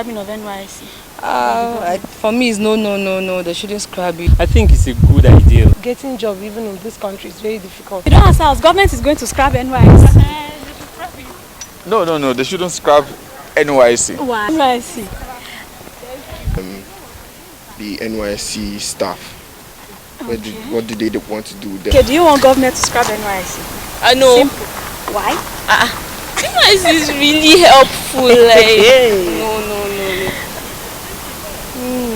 scrapping of NYSC? For me, it's no. They shouldn't scrap it. I think it's a good idea. Getting job even in this country is very difficult. You don't answer us. Government is going to scrap NYSC. No. They shouldn't scrap NYSC. Why? NYSC. The NYSC staff. Okay. What do they want to do there? Okay, do you want government to scrap NYSC? I know. Simple. Why? NYSC is really helpful. Like,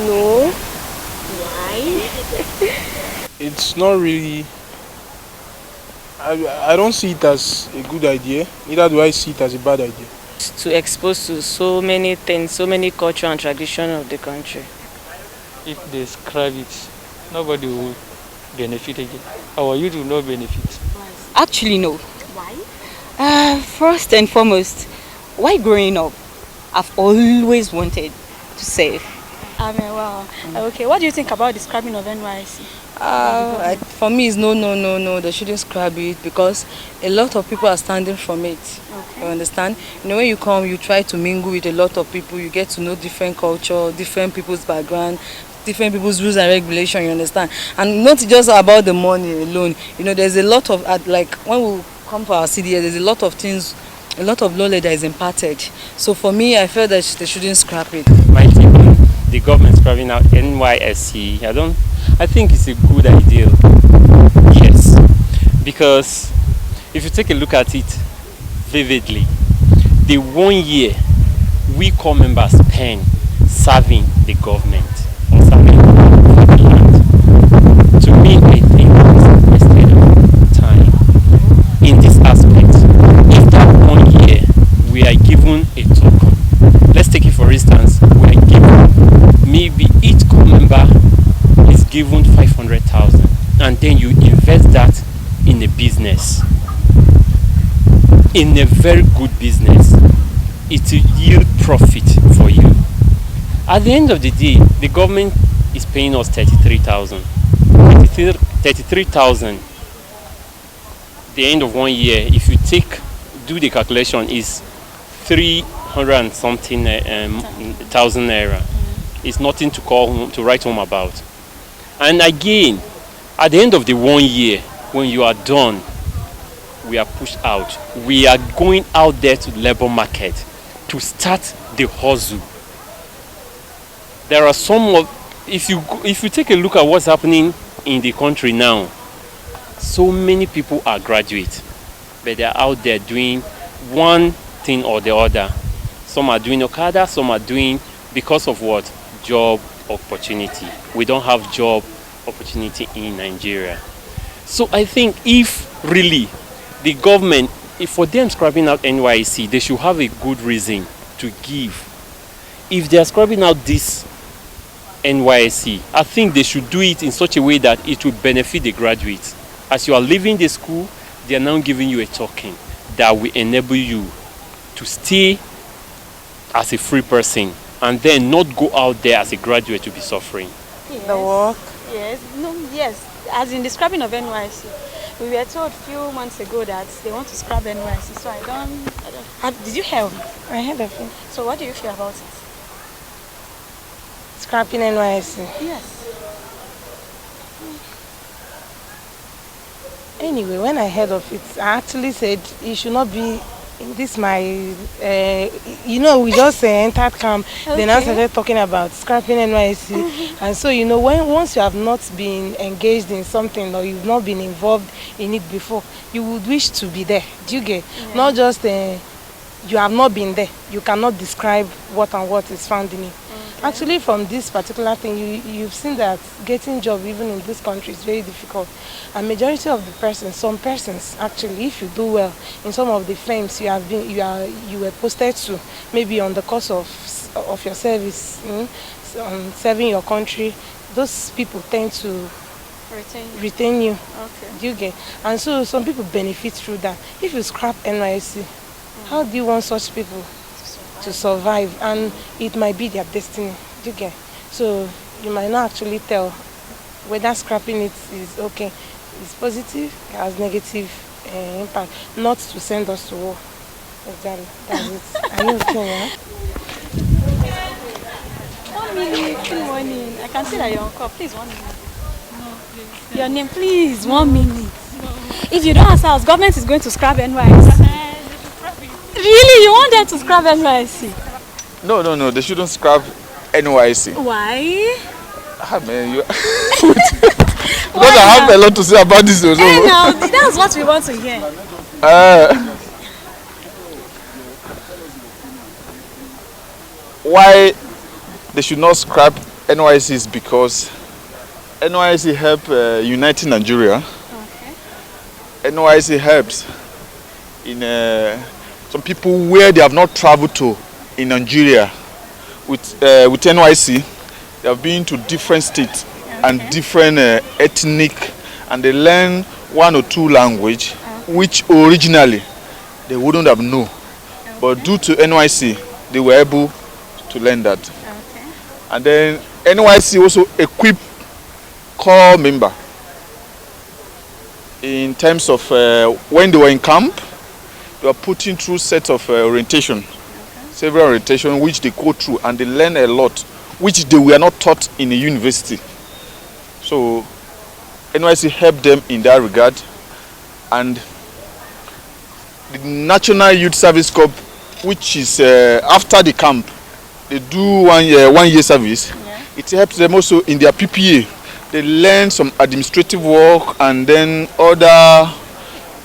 no. Why? It's not really. I don't see it as a good idea. Neither do I see it as a bad idea. To expose to so many things, so many culture and tradition of the country. If they scrap it, nobody will benefit again. Our youth will not benefit. Actually, no. Why? First and foremost, while growing up, I've always wanted to save. Wow. Okay, what do you think about the scrapping of NYSC? For me, it's no. They shouldn't scrap it because a lot of people are standing from it. Okay. You understand? You know, when you come, you try to mingle with a lot of people. You get to know different culture, different people's background, different people's rules and regulations. You understand? And not just about the money alone. You know, there's a lot of like when we come for our CDS, there's a lot of things, a lot of knowledge that is imparted. So for me, I feel that they shouldn't scrap it. My take on the government scrapping out NYSC, I think it's a good idea. Yes, because if you take a look at it vividly, the 1 year we core members spend serving the government or serving the land, to me I think it's a wasted time in this aspect. If that 1 year we are given a token, let's take it for instance, we are given maybe each core member is given 500,000 and then you invest that in a business, in a very good business, it will yield profit for you. At the end of the day, the government is paying us 33,000. 33,000 the end of 1 year, if you do the calculation, is 300 and something thousand naira. It's nothing to call home, to write home about. And again, at the end of the 1 year, when you are done, we are pushed out. We are going out there to the labor market to start the hustle. There are if you take a look at what's happening in the country now, so many people are graduates, but they are out there doing one thing or the other. Some are doing Okada, some are doing because of what? Job opportunity. We don't have job opportunity in Nigeria. So I think if really the government, if for them scrapping out NYSC, they should have a good reason to give. If they are scrapping out this NYSC, I think they should do it in such a way that it will benefit the graduates. As you are leaving the school, they are now giving you a token that will enable you to stay as a free person and then not go out there as a graduate to be suffering. Yes. The work. Yes. As in the scrapping of NYSC, we were told a few months ago that they want to scrap NYSC. So I don't. Did you hear? I heard of it. So what do you feel about it? Scrapping NYSC. Yes. Anyway, when I heard of it, I actually said it should not be in this we just entered camp. Okay. Then I started talking about scrapping NYSC. And so, once you have not been engaged in something or you've not been involved in it before, you would wish to be there. Do you get? Yeah. Not just you have not been there. You cannot describe what is found in it. Okay. Actually, from this particular thing, you've seen that getting job even in this country is very difficult. And majority of the persons, some persons actually, if you do well in some of the firms you were posted to, maybe on the course of your service, serving your country, those people tend to retain you. Okay. Do you get? And so some people benefit through that. If you scrap NYSC, how do you want such people to survive? And it might be their destiny. Do you get? So you might not actually tell whether scrapping it is okay. It's positive, it has negative impact. Not to send us to war. Exactly. That's it. Are you okay, yeah? 1 minute. Good morning. I can see that you're on call. Please, 1 minute. No, please. Your name, please. 1 minute. If you don't answer us, government is going to scrap NYSC. Really? You want them to scrap NYSC? No, they shouldn't scrap NYSC. Why? Ah, man, you... Because I have a lot to say about this. Also. Hey, now, that's what we want to hear. Why they should not scrap NYSC is because NYSC help uniting Nigeria. Okay. NYSC helps in some people where they have not traveled to in Nigeria. With NYSC, they have been to different states and different ethnic, and they learn 1 or 2 language, which originally they wouldn't have known. But due to NYSC, they were able to learn that. Okay. And then NYSC also equip core member in terms of when they were in camp, they were putting through sets of orientation, several orientation which they go through, and they learn a lot which they were not taught in a university. So NYSC helped them in that regard, and the National Youth Service Corps, which is after the camp, they do 1 year service. Yeah. It helps them also in their PPA. They learn some administrative work and then other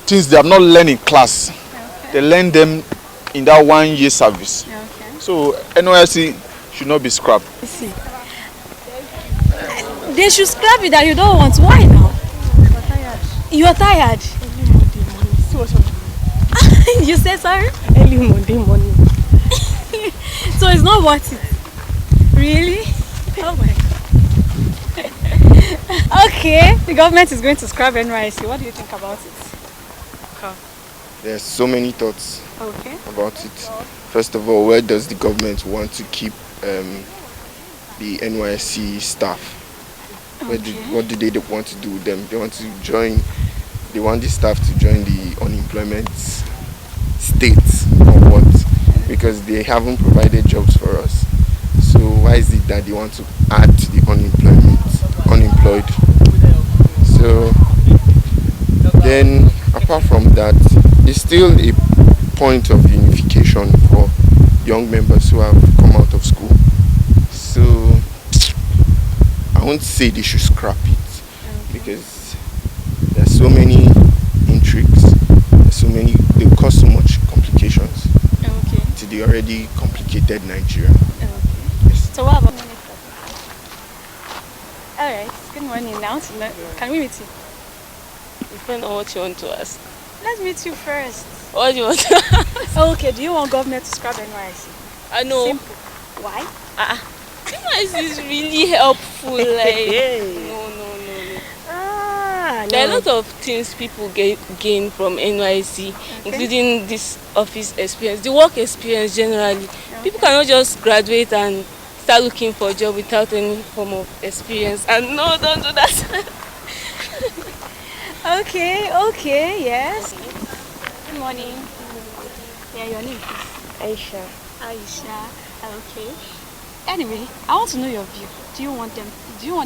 things they have not learned in class. Okay. They learn them in that 1 year service. Okay. So NYSC should not be scrapped. See. They should scrap it that you don't want. Why now? You are tired. You said sorry? Early Monday morning. So it's not worth it. Really? Oh my God. Okay, the government is going to scrap NYSC. What do you think about it? Okay. There's so many thoughts about it. First of all, where does the government want to keep the NYSC staff? What do they want to do with them? They want to join. They want the staff to join the unemployment states or what? Because they haven't provided jobs for us. So why is it that they want to add to the unemployed? So then, apart from that, it's still a point of unification for young members who have come out of school. So I won't say they should scrap it, because there's so many intrigues, they cause so much complications to the already complicated Nigeria. Yes. So what about Alright, good morning. Now can we meet you? Depends on what you want to ask. Let's meet you first. What do you want to ask? Okay, do you want government to scrap NYSC? I know. Simple. Why? NYSC is really helpful. No. There are a lot of things people gain from NYSC, including this office experience, the work experience generally. People cannot just graduate and start looking for a job without any form of experience. And no, don't do that. Okay, yes. Good morning. Yeah, your name is? Aisha. Okay. Anyway, I want to know your view. Do you want the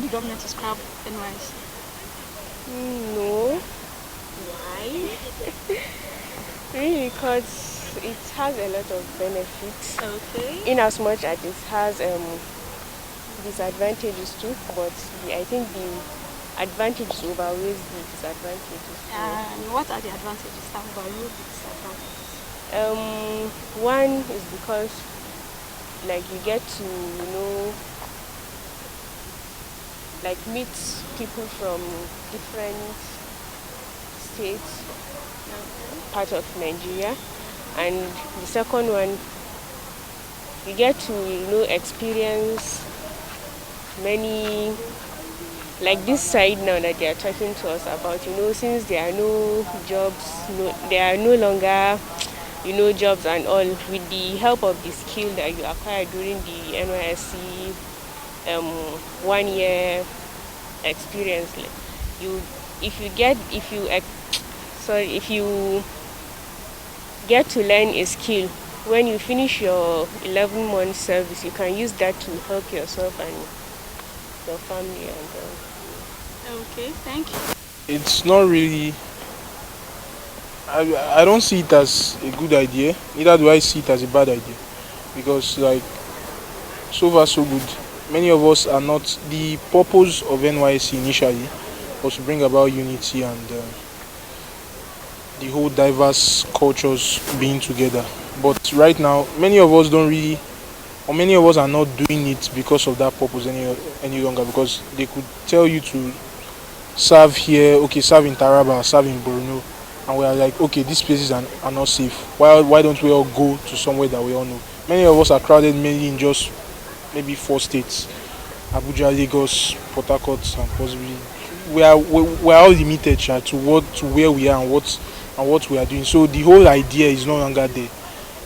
government to scrap NYSC? No. Why? Really, because it has a lot of benefits. Okay. In as much as it has disadvantages too, but I think the advantages outweighs the disadvantages. What are the advantages that overrule the disadvantages? One is because you get to meet people from different states, part of Nigeria, and the second one, you get to experience many, like this side now that they are talking to us about. Since there are no jobs, there are no longer jobs and all, with the help of the skill that you acquire during the NYSC 1 year experience, if you get to learn a skill when you finish your 11-month service, you can use that to help yourself and your family. Okay, thank you. It's not really. I don't see it as a good idea. Neither do I see it as a bad idea, because like so far so good. Many of us are not. The purpose of NYSC initially was to bring about unity and the whole diverse cultures being together. But right now, many of us don't really, or many of us are not doing it because of that purpose any longer. Because they could tell you to serve here, okay, serve in Taraba, serve in Borno, and we are like, okay, these places are not safe. Why don't we all go to somewhere that we all know? Many of us are crowded mainly in just maybe 4 states: Abuja, Lagos, Port Harcourt, and possibly we are all limited to where we are and what we are doing. So the whole idea is no longer there.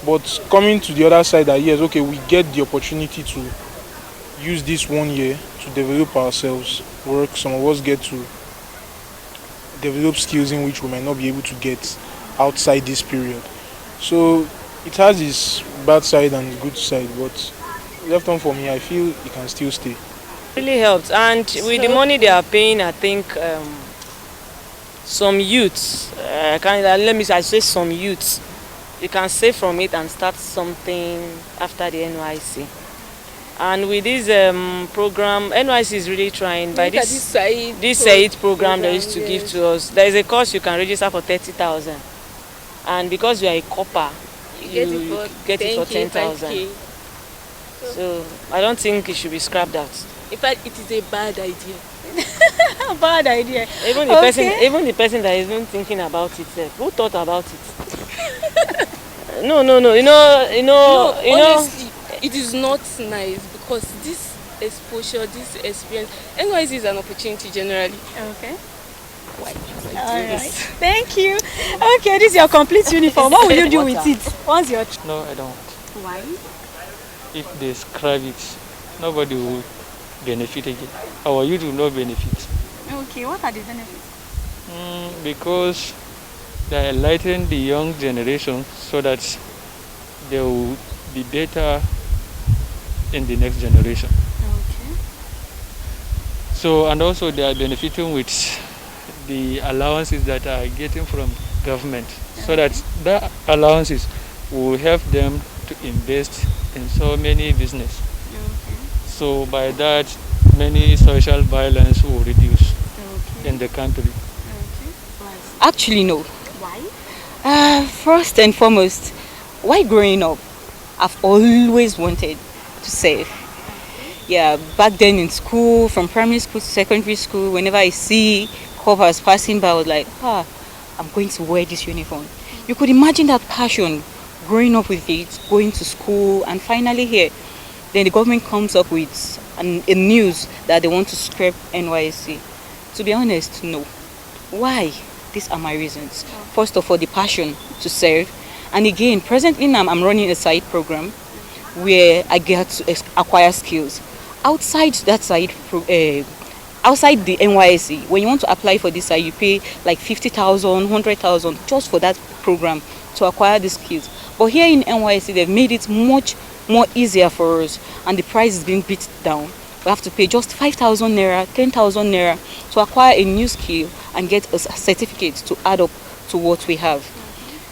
But coming to the other side, that yes, okay, we get the opportunity to use this 1 year to develop ourselves, work. Some of us get to develop skills in which we might not be able to get outside this period. So it has its bad side and its good side, but left on for me, I feel it can still stay. Really helps, and with the money they are paying, I think some youths, I say some youths, you can save from it and start something after the NYSC. And with this program, NYSC is really trying. By this Said program they used to give to us, there is a course you can register for 30,000, and because you are a copper, you get it for 10,000. So I don't think it should be scrapped out. In fact, it is a bad idea. Bad idea. Even the person that is even thinking about it, who thought about it? No. Honestly, it is not nice, because this exposure, this experience, NYSC is an opportunity generally. Okay. Why? Alright. Thank you. Okay, this is your complete uniform. What will you do with it? Once your No, I don't. Why? If they scrap it, nobody will benefit again. Our youth will not benefit. Okay, what are the benefits? Because they enlighten the young generation so that they will be better in the next generation. Okay. So, and also they are benefiting with the allowances that are getting from government, so that the allowances will help them to invest in so many business. Okay. So by that, many social violence will reduce in the country. Okay. Actually, no. Why? First and foremost, while growing up, I've always wanted to save. Yeah, back then in school, from primary school to secondary school, whenever I see covers passing by, I was like, I'm going to wear this uniform. You could imagine that passion, growing up with it, going to school, and finally here. Then the government comes up with a news that they want to scrap NYSC. To be honest, no. Why? These are my reasons. First of all, the passion to serve. And again, presently now I'm running a side program where I get to acquire skills. Outside that side, outside the NYSC, when you want to apply for this side, you pay like 50,000, 100,000 just for that program to acquire the skills. But here in NYSC, they've made it much more easier for us, and the price is being beat down. We have to pay just 5,000 naira, 10,000 naira to acquire a new skill and get a certificate to add up to what we have.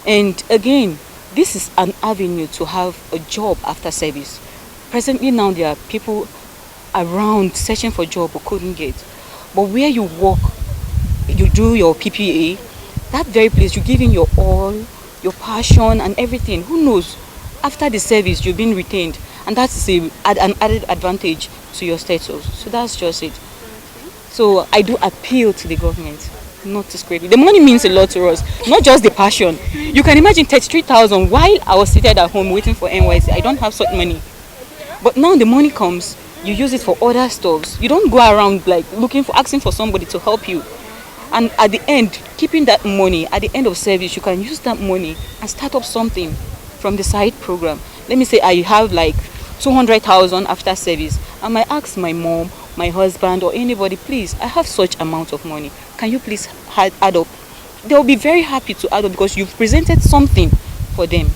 And again, this is an avenue to have a job after service. Presently now there are people around searching for a job who couldn't get. But where you work, you do your PPA, that very place, you give in your all, your passion and everything. Who knows? After the service, you've been retained. And that's an added advantage to your status. So that's just it. So I do appeal to the government not to scrape it. The money means a lot to us, not just the passion. You can imagine 33,000 while I was seated at home waiting for NYSC. I don't have such money. But now the money comes, you use it for other stuffs. You don't go around like asking for somebody to help you. And at the end, keeping that money, at the end of service, you can use that money and start up something from the side program. Let me say I have like 200,000 after service. I might ask my mom, my husband or anybody, please, I have such amount of money. Can you please add up? They'll be very happy to add up because you've presented something for them.